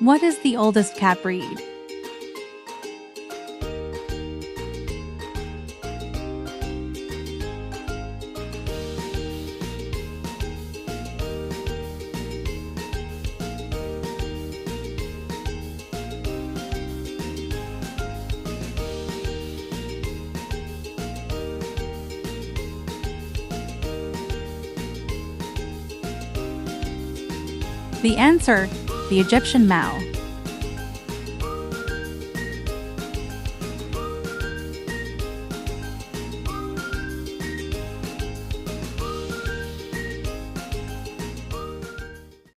What is the oldest cat breed? The answer, the Egyptian Mau.